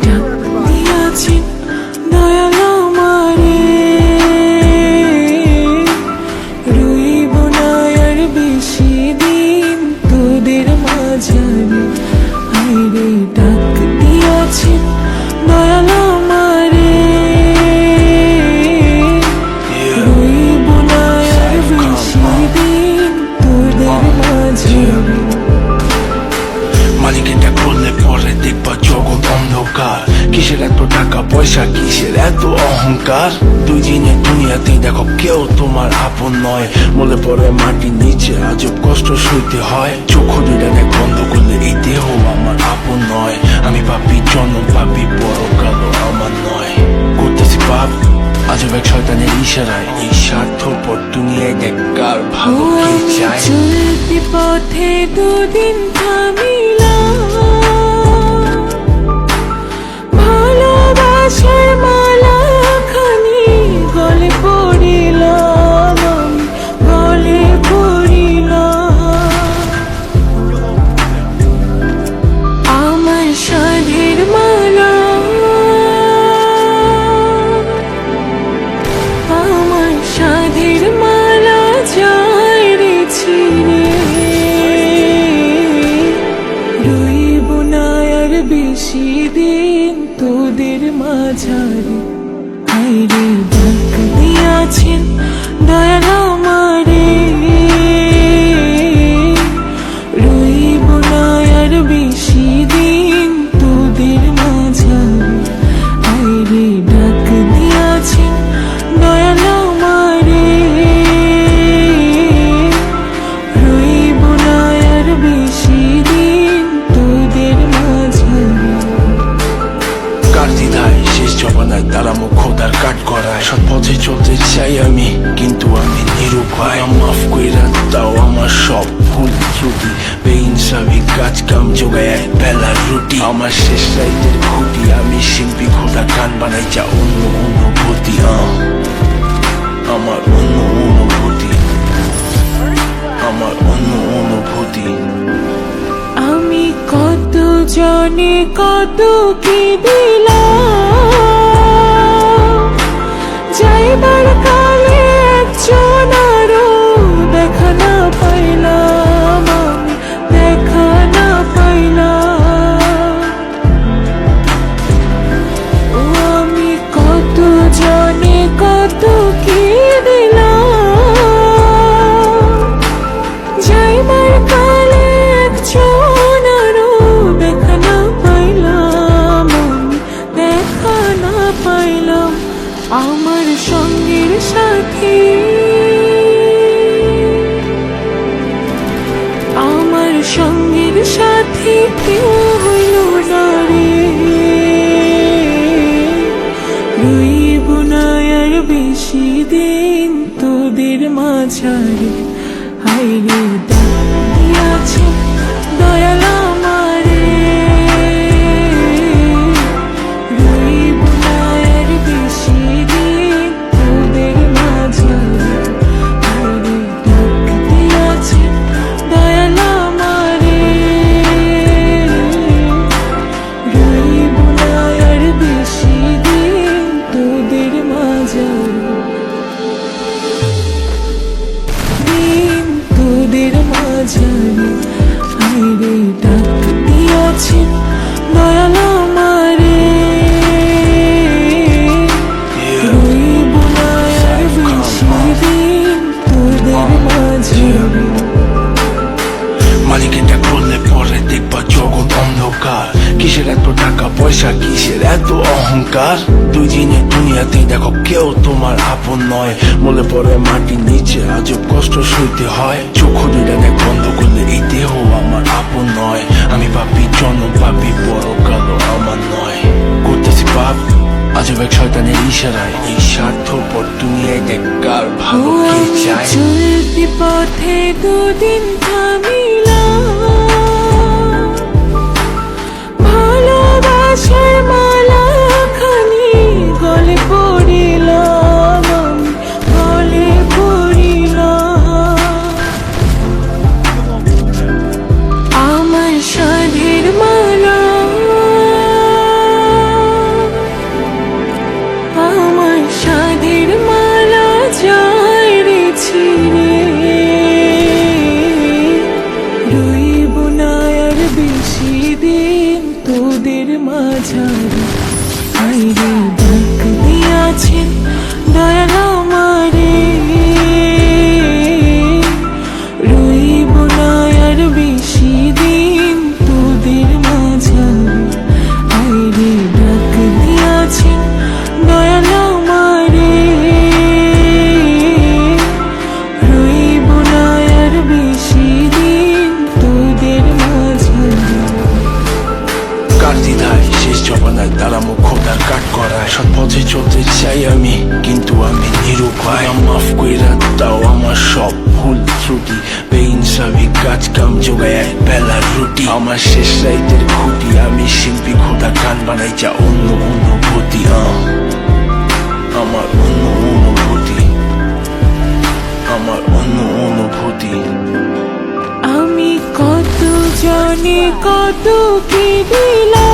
ডাক দিয়াছেন দয়াল আমারে, রইব না আর বেশি দিন তোদের মাঝারে। হায়রে ডাক দিয়াছেন দয়াল আমারে, রইব না আর বেশি দিন তোদের মাঝারে। মালিক এটা করলে পরে দেখবা জগৎ অন্ধকার। কিসের এত টাকা পয়সা, কিসের এত অহংকার? দুই দিনের দুনিয়াতেই দেখো কেউ তোমার আপন নয়। মনে পড়ে মাটির নিচে আজব কষ্ট সইতে হয়। চক্ষু দুইটা দেখ বন্ধ করলে এই দেহ আমার আপন নয়। আমি পাপি জন্ম, পাপি পরকাল আমার নয়। করতেছি পাপ আজব এক শয়তানের ইশারায়। এই স্বার্থপর দুনিয়ায় দেখ কার ভালো কে চায়। চলতি পথে দুদিন থামিলাম, ভালোবাসার মালা খানি গলে পড়িলাম, আমি গলে পড়িলাম। আমার সাধের মালা, আমার সাধের মালা যায় রে ছিঁড়ে, রইব না আর বেশি দিন তোদের মাঝারে। হায়রে ডাক দিয়াছেন দয়াল আমারে, রইব না আর বেশি দিন তোদের মাঝারে। হায়রে ডাক দিয়াছেন দয়াল আমারে, রইব না আর বেশি দিন তোদের মাঝারে। কার দ্বিধায় শেষ জবানায় তারা খোদার কাট করায়। সৎ পথে চলতে চাই আমি, কিন্তু আমি নিরুপায়। মাফ কইরা দাও আমার সব ভুল ত্রুটি। বেইনসাফি কাজ কাম জোগায় এক বেলার রুটি। আমার শেষ রাইতের খুঁটি, আমি শিল্পী খোদা গান বানাই যা অন্য অনুভূতি। আমার অন্য অনুভূতি, আমার অন্য অনুভূতি। আমি কত জনে কত কি দিলাম, যাইবার কালে একজন আরো দেখা না পাইলাম, আমি দেখা না পাইলাম। ও আমি কত জনে কত কি দিলাম, যাইবার কালে একজন আরো দেখা না পাইলাম, আমি দেখা না পাইলাম। আমার সঙ্গের সাথী, আমার সঙ্গের সাথী কেউ হইল না রে, রইব না আর বেশি দিন তোদের মাঝারে। হায়রে ডাক দিয়াছেন দয়াল আমারে, রইব না আর বেশি দিন তোদের মাঝারে। হায়রে ডাক দিয়াছেন দয়াল আমারে, রইব না আর বেশি দিন তোদের মাঝারে। দিন তোদের মাঝারে। হায়রে ডাক দিয়াছেন দয়াল আমারে, রইব না আর বেশি দিন তোদের মাঝারে। মালিক এটা করলে পরে দেখবা জগৎ অন্ধকার। কিসের এত টাকা পয়সা, কিসের এত অহংকার? দুই দিনের দুনিয়াতেই দেখো কেউ তোমার আপন নয়। মনে পড়ে মাটির নিচে আজব কষ্ট সইতে হয়। চক্ষু দুইটা দেখ বন্ধ করলে এই দেহ আমার আপন নয়। আমি পাপি জন্ম, পাপি পরকাল আমার নয়। করতেছি পাপ আজব এক শয়তানের ইশারায়। এই স্বার্থপর দুনিয়ায় দেখ কার ভালো কে চায়। চলতি পথে দুদিন থামিলাম, ভালোবাসার মালা খানি গলে পড়িলাম, আমি গলে পড়িলাম। আমার সাধের মালা, মাঝারে আইরে ডাক দিয়াছেন দয়াল আমারে রইব না আর বেশি দিন তোদের মাঝারে আইরে ডাক দিয়াছেন দয়াল আমারে রইব না আর বেশি দিন তোদের মাঝারে কার দ্বিধায় শেষ জবানায় তারা মুখ খোদার কাট করায় সৎ পথে চলতে চাই আমি কিন্তু আমি নিরুপায় মাফ কইরা দাও আমার সব ভুল ত্রুটি বেইনসাফি কাজ কাম জোগায় এক বেলার রুটি আমার শেষ রাইতের খুঁটি আমি শিল্পী খোদা গান বানাই যা অন্য অনুভূতি আমার অন্য অনুভূতি আমার অন্য অনুভূতি আমি কত জানি কত কি দিলাম